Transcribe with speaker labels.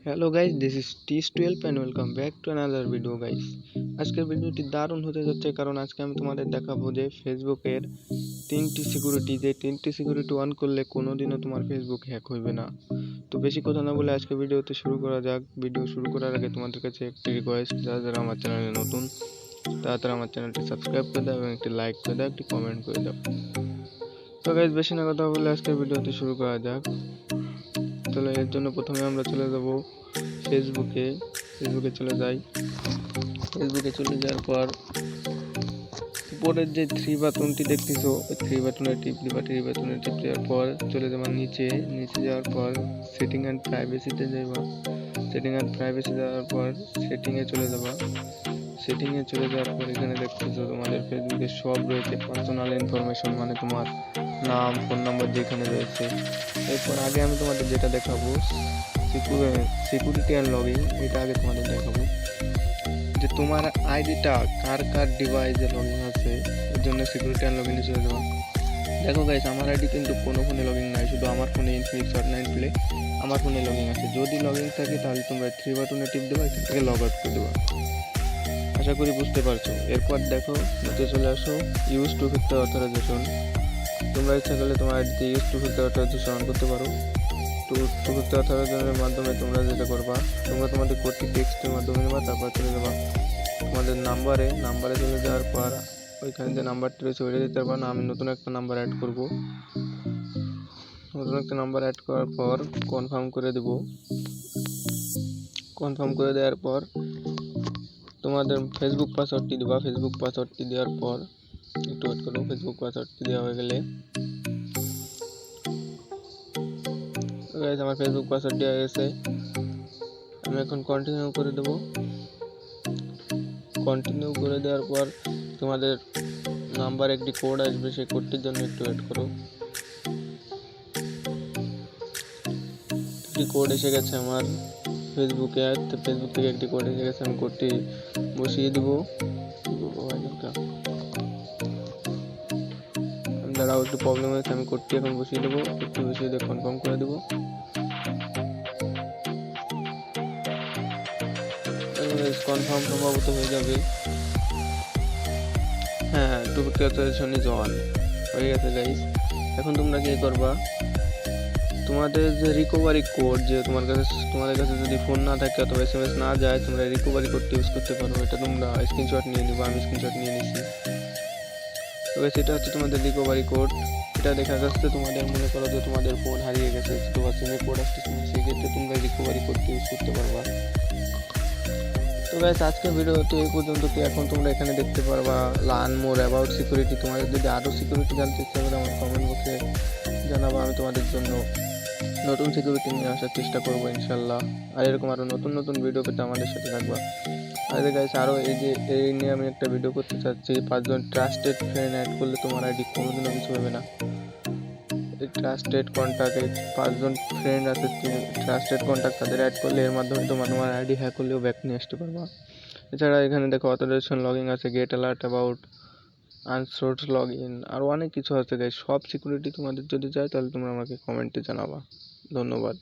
Speaker 1: Hello guys, this is টিস12 and welcome back to another video guys. আজকের ভিডিওটি দারুণ হতে যাচ্ছে, কারণ আজকে আমি তোমাদের দেখাবো যে ফেসবুকের তিনটি সিকিউরিটি অন করলে কোনোদিনও তোমার ফেসবুক হ্যাক হইবে না। তো বেশি কথা না বলে আজকে ভিডিওতে শুরু করা যাক। ভিডিও শুরু করার আগে তোমাদের কাছে একটি রিকোয়েস্ট, যারা আমার চ্যানেলে নতুন তারা আমার চ্যানেলটি সাবস্ক্রাইব করে দাও এবং একটি লাইক করে দাও, একটি কমেন্ট করে দাও। তো গাইস, বেশি না কথা বলে আজকের ভিডিওতে শুরু করা যাক। তাহলে এর জন্য প্রথমে আমরা চলে যাব ফেসবুকে চলে যাই। ফেসবুকে চলে যাওয়ার পর উপরের যে থ্রি বাটনটি দেখতেছো, ওই থ্রি বাটনে টিপ দিবা। থ্রি বাটনে টিপ দেওয়ার পর চলে যাবা নিচে যাওয়ার পর সেটিং অ্যান্ড প্রাইভেসিতে যাবা। সেটিং অ্যান্ড প্রাইভেসি যাওয়ার পর সেটিংয়ে চলে যাবা। সেটিংয়ে চলে যাওয়ার পর এখানে দেখতেছো তোমাদের ফেসবুকে সব রয়েছে, পার্সোনাল ইনফরমেশন, মানে তোমার নাম, ফোন নাম্বার যেখানে রয়েছে। এরপর আগে আমি তোমাদের যেটা দেখাবো, সিকিউরিটি অ্যান্ড লগইন, এটা আগে তোমাদের দেখাবো যে তোমার আইডিটা কার ডিভাইসে লগইন আছে। এর জন্য সিকিউরিটি অ্যান্ড লগইনে চলে যাবো। দেখো গাইস, আমার আইডি কিন্তু কোনো ফোনে লগইন নাই, শুধু আমার ফোনে ইনফিনিক্স হট 9 প্লে আমার ফোনে লগইন আছে। যদি লগইন থাকে তাহলে তোমরা থ্রি বাটনে টিপ দেবা, এখান থেকে লগ আউট করে দেবা। আশা করি বুঝতে পারছো। এরপর দেখো নিচে চলে আসো, ইউজ টু ফ্যাক্টর অথরাইজেশন। তোমরা ইচ্ছা করলে তোমার আইডিতে use to factor authorisation on করতে পারো। টু ফ্যাক্টর অথরাইজেশনের মাধ্যমে তোমরা যেটা করবা, তোমরা তোমাদের কোডটি টেক্সটের মাধ্যমে নেবা, তারপর চলে যাবা তোমাদের নাম্বারে চলে যাওয়ার পর ওইখানে যে নাম্বারটি রয়েছে ওইটা দিতে পারবা না। আমি নতুন একটা নাম্বার অ্যাড করব। নতুন একটা নাম্বার অ্যাড করার পর কনফার্ম করে দেব। কনফার্ম করে দেওয়ার পর তোমাদের ফেসবুক পাসওয়ার্ডটি দেবা। ফেসবুক পাসওয়ার্ডটি দেওয়ার পর একটু ওয়েট করো। ফেসবুক পাসওয়ার্ডটি দেওয়া হয়ে গেলে আমার ফেসবুক পাসওয়ার্ড দেওয়া হয়ে গেছে। আমি এখন কন্টিনিউ করে দেব। কন্টিনিউ করে দেওয়ার পর তোমাদের নাম্বার একটি কোড আসবে, সেই কোডটির জন্য একটু ওয়েট করো। একটি কোড এসে গেছে আমার ফেসবুকে, ফেসবুক থেকে একটি কোড এসে গেছে। আমি কোডটি বসিয়ে দিব। দাঁড়াও, একটু প্রবলেম হয়েছে, আমি কোডটি এখন বসিয়ে দেবো। কোডটি বসিয়ে দিয়ে কনফার্ম করে দেবো। কনফার্ম সম্ভবত হয়ে যাবে। হ্যাঁ, two factor authorization is on হয়ে গেছে গাইস। এখন তোমরা কি করবা, তোমাদের যে রিকভারি কোড, যে তোমাদের কাছে যদি ফোন না থাকে অথবা SMS না যায়, তোমরা রিকভারি কোডটি ইউজ করতে পারো। এটা তোমরা স্ক্রিনশট নিয়ে নিবা। আমি স্ক্রিনশট নিয়ে নিছি। তবে সেটা হচ্ছে তোমাদের রিকভারি কোড। এটা দেখা যাচ্ছে তোমাদের, মনে করো যে তোমাদের ফোন হারিয়ে গেছে, তোমার সিমে কোড আসতেছে না, সেক্ষেত্রে তোমরা রিকভারি কোডটি ইউজ করতে পারবা। তো গাইস, আজকের ভিডিওতে এই পর্যন্ত। এখন তোমরা এখানে দেখতে পারবা লার্ন মোর অ্যাবাউট সিকিউরিটি। তোমাদের যদি আরও সিকিউরিটি জানতে ইচ্ছা করে আমার কমেন্ট বক্সে জানাবা। আমি তোমাদের জন্য নতুন সিকিউরিটি নিয়ে আসার চেষ্টা করবো ইনশাল্লাহ। আর এরকম আরও নতুন ভিডিও পেতে আমাদের সাথে থাকবা। আর গাইস, আরও এই নিয়ে আমি একটা ভিডিও করতে চাচ্ছি, 5 জন ট্রাস্টেড ফ্রেন্ড অ্যাড করলে তোমার আইডি কোনোদিনও কিছু হবে না। এই ট্রাস্টেড কন্ট্যাক্ট, 5 জন ফ্রেন্ড আছে ট্রাস্টেড কন্ট্যাক্ট, তাদের অ্যাড করলে এর মাধ্যমে তোমার আইডি হ্যাক করলেও ব্যাক নিয়ে আসতে পারবা। এছাড়া এখানে দেখো অথরাইজেশন লগইন আছে, গেট অ্যালার্ট অ্যাবাউট আনসোর্স লগইন, আর অনেক কিছু আছে গাইস। সব সিকিউরিটি তোমাদের যদি চাই তাহলে তোমরা আমাকে কমেন্টে জানাবা। ধন্যবাদ।